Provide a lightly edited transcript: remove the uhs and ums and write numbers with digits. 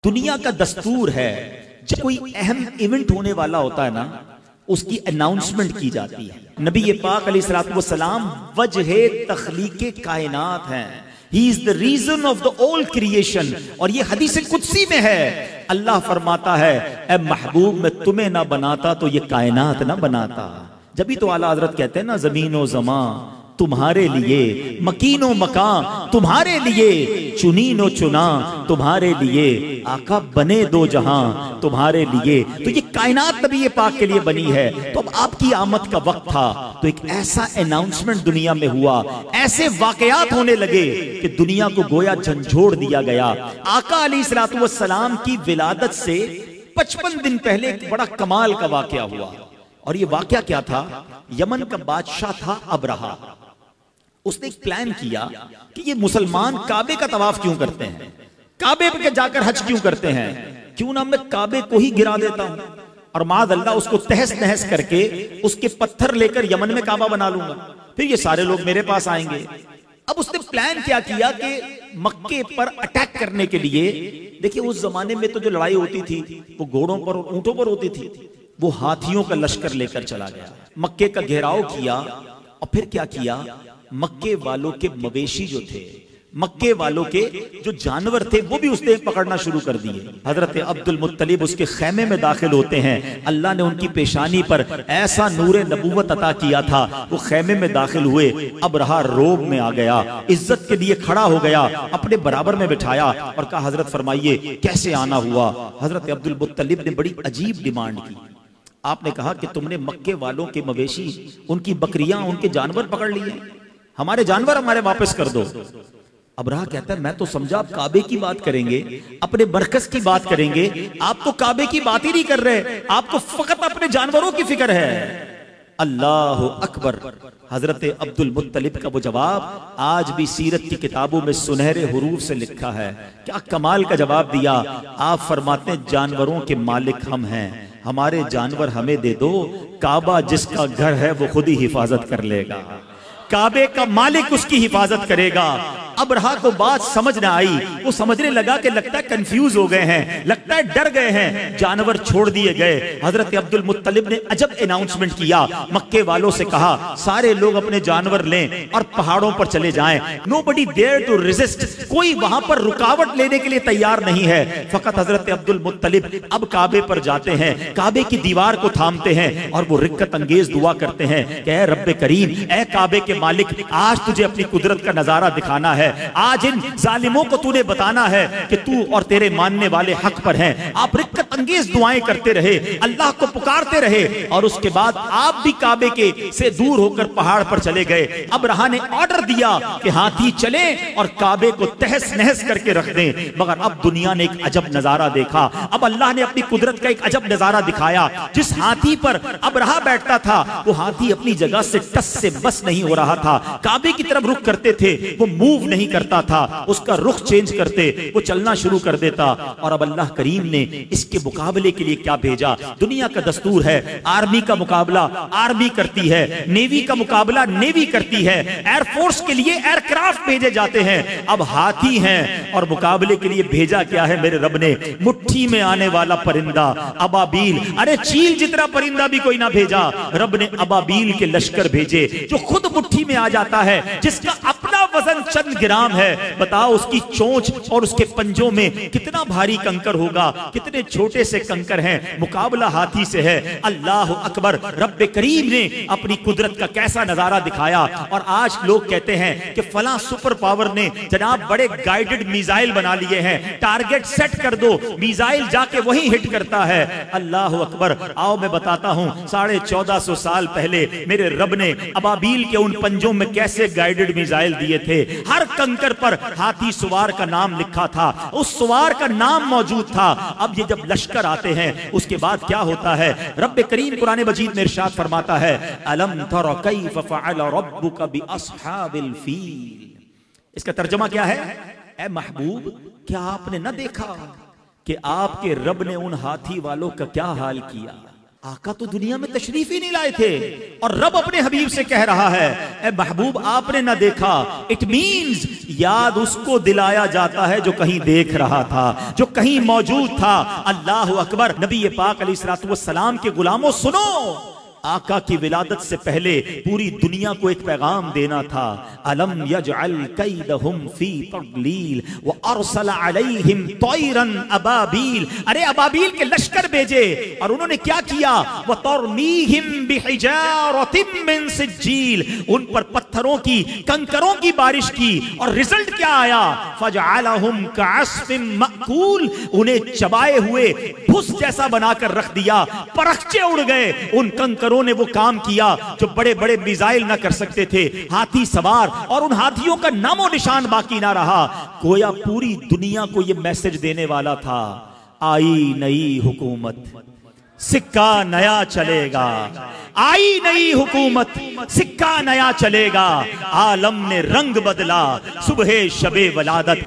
दुनिया का दस्तूर है, जब कोई अहम इवेंट होने वाला होता है ना, उसकी अनाउंसमेंट की जाती है। नबी पाक अलैहिस्सलातु वस्सलाम वजहे तख्लीके कायनात हैं, he is the reason of the all creation. और ये हदीस कुदसी में है, अल्लाह फरमाता है ए महबूब मैं तुम्हें ना बनाता तो ये कायनात ना बनाता। जब भी तो आला हजरत कहते हैं ना, ज़मीनो ज़मा तुम्हारे लिए, मकीनो मकान तुम्हारे लिए, चुनीनो चुना तुम्हारे लिए, आका बने दो जहां तुम्हारे लिए। तो ये कायनात नबी ये पाक के लिए बनी है। तो अब आपकी आमद का वक्त था, तो एक ऐसा अनाउंसमेंट दुनिया में हुआ, ऐसे वाकयात होने लगे कि दुनिया को गोया झंझोड़ दिया गया। आका अलैहिस्सलातु वस्सलाम की विलादत से 55 दिन पहले एक बड़ा कमाल का वाकया हुआ। और ये वाकया क्या था? यमन का बादशाह था अबरहा। उसने एक प्लान किया कि ये मुसलमान काबे का तवाफ क्यों करते हैं, काबे पे जाकर हज क्यों करते हैं, क्यों ना मैं काबे को ही गिरा देता हूं और माद अल्लाह उसको तहस नहस करके उसके पत्थर लेकर यमन में काबा बना लूंगा, फिर ये सारे लोग मेरे पास आएंगे। अब उसने प्लान क्या किया कि मक्के पर अटैक करने के लिए, देखिए उस जमाने में तो जो लड़ाई होती थी वो घोड़ों पर और ऊंटों पर होती थी, वो हाथियों का लश्कर लेकर चला गया, मक्के का घेराव किया। और फिर क्या किया, मक्के वालों के मवेशी जो थे, मक्के वालों के जो जानवर थे, वो भी उसने पकड़ना शुरू कर दिए। हजरत अब्दुल मुत्तलिब उसके खैमे में दाखिल होते हैं, अल्लाह ने उनकी पेशानी पर ऐसा नूरे नबूवत अता किया था, वो खैमे में दाखिल हुए। अब रहा रोब में आ गया, इज्जत के लिए खड़ा हो गया, अपने बराबर में बिठाया और कहा हजरत फरमाइए कैसे आना हुआ। हजरत अब्दुल मुत्तलिब ने बड़ी अजीब डिमांड की। आपने कहा कि तुमने मक्के वालों के मवेशी, उनकी बकरियां, उनके जानवर पकड़ लिए, हमारे जानवर हमारे वापस कर दो। अबरहा कहता है मैं तो समझा आप काबे की बात करेंगे, अपने मरकज की बात करेंगे, आप तो काबे की बात ही नहीं कर रहे, आपको फकत अपने जानवरों की फिक्र है। अल्लाह अकबर। हजरत अब्दुल मुत्तलिब का वो जवाब आज भी सीरत की किताबों में सुनहरे हुरूफ से लिखा है। क्या कमाल का जवाब दिया। आप फरमाते हैं जानवरों के मालिक हम हैं, हमारे जानवर हमें दे दो, काबा जिसका घर है वो खुद ही हिफाजत कर लेगा, काबे का मालिक उसकी हिफाजत करेगा। अबरहा को बात समझ ना आई, वो समझने लगा कि लगता है कंफ्यूज हो गए हैं, लगता है डर गए हैं, जानवर छोड़ दिए गए। हजरत अब्दुल मुत्तलिब ने अजब अनाउंसमेंट किया, मक्के वालों से कहा सारे लोग अपने जानवर लें और पहाड़ों पर चले जाएं। नोबडी डेयर टू रेजिस्ट, कोई वहां पर रुकावट लेने के लिए तैयार नहीं है। फकत हजरत अब्दुल मुत्तलिब अब काबे पर जाते हैं, काबे की दीवार को थामते हैं और वो रिक्कत अंगेज दुआ करते हैं कि ऐ रब्बे करीम, ऐ काबे के मालिक, आज तुझे अपनी कुदरत का नजारा दिखाना है, आज इन जालिमों को तूने बताना है कि तू और तेरे मानने वाले हक पर हैं। आप रिक्कत अंगेज दुआएं करते रहे, अल्लाह को पुकारते रहे और उसके बाद आप भी काबे के से दूर होकर पहाड़ पर चले गए। अबरहा ने ऑर्डर दिया कि हाथी चले और काबे को तहस नहस करके रख दें। मगर अब दुनिया ने एक अजब नजारा देखा, अब अल्लाह ने अपनी कुदरत का एक अजब नजारा दिखाया। जिस हाथी पर अबरहा बैठता था वो हाथी अपनी जगह से टस से बस नहीं हो रहा था, काबे की तरफ रुख करते थे वो मूव नहीं करता था, उसका रुख चेंज करते वो चलना शुरू कर देता। और अब अल्लाह करीम ने इसके मुकाबले के लिए क्या भेजा। दुनिया का दस्तूर है, आर्मी का मुकाबला आर्मी करती है, नेवी का मुकाबला नेवी करती है, एयरफोर्स के लिए एयरक्राफ्ट भेजे जाते हैं। अब हाथी हैं और मुकाबले के लिए भेजा क्या है मेरे रब ने, मुट्ठी में आने वाला परिंदा अबाबील। अरे चील जितना परिंदा भी कोई ना भेजा, रब ने अबाबील के लश्कर भेजे जो खुद मुट्ठी में आ जाता है, जिसका अपना वजन चंद ग्राम है। बताओ उसकी चोंच और उसके पंजों में कितना भारी कंकर होगा, कितने छोटे से कंकर हैं। मुकाबला हाथी से है। अल्लाह अकबर। रब्बे करीम ने अपनी कुदरत का कैसा नजारा दिखाया। और आज लोग कहते हैं कि फला सुपर पावर ने जनाब बड़े गाइडेड मिसाइल बना लिए हैं, टारगेट सेट कर दो, मिसाइल जाके वही हिट करता है। अल्लाह अकबर। आओ मैं बताता हूं 1450 साल पहले मेरे रब ने अबाबील के उन पंजों में कैसे गाइडेड मिसाइल दिए थे। हर कंकर पर हाथी सवार का नाम लिखा था, उस सवार का नाम मौजूद था। अब ये जब लश्कर आते हैं उसके बाद क्या होता है, रब्बे करीम कुरान मजीद में इरशाद फरमाता है अलम तरा कैफ फअल रब्बुका बिअस्हाबिल फील। इसका तर्जुमा क्या है, ए महबूब क्या आपने न देखा कि आपके रब ने उन हाथी वालों का क्या हाल किया। आका तो दुनिया में तशरीफ ही नहीं लाए थे और रब अपने हबीब से कह रहा है, ए महबूब आपने ना देखा। इट मीन्स याद उसको दिलाया जाता है जो कहीं देख रहा था, जो कहीं मौजूद था। अल्लाह अकबर। नबी पाक अलैहिस्सलातु वस्सलाम के गुलामों सुनो, आका की विलादत से पहले पूरी दुनिया को एक पैगाम देना था। अलम यजअल कैदहुम फी तदलील व अरसल अलैहिम तैरन अबाबील। अरे अबाबील के लश्कर भेजे और उन्होंने क्या किया? व तरमीहिम बिहिजारतिम मिन सिज्जील। उन पर पत्थरों की, कंकरों की बारिश की और रिजल्ट क्या आया? फजअलहुम कअस्फिम मअकूल। उन्हें चबाए हुए भुस जैसा बनाकर रख दिया, परखचे उड़ गए। उन कंकरों ने वो काम किया जो बड़े बड़े मिसाइल ना कर सकते थे, हाथी सवार, और उन हाथियों का नामो निशान बाकी ना रहा। गोया पूरी दुनिया को ये मैसेज देने वाला था, आई नई हुकूमत, सिक्का नया चलेगा। आई नई हुकूमत, सिक्का नया चलेगा। आलम ने रंग बदला, सुबह शबे वलादत।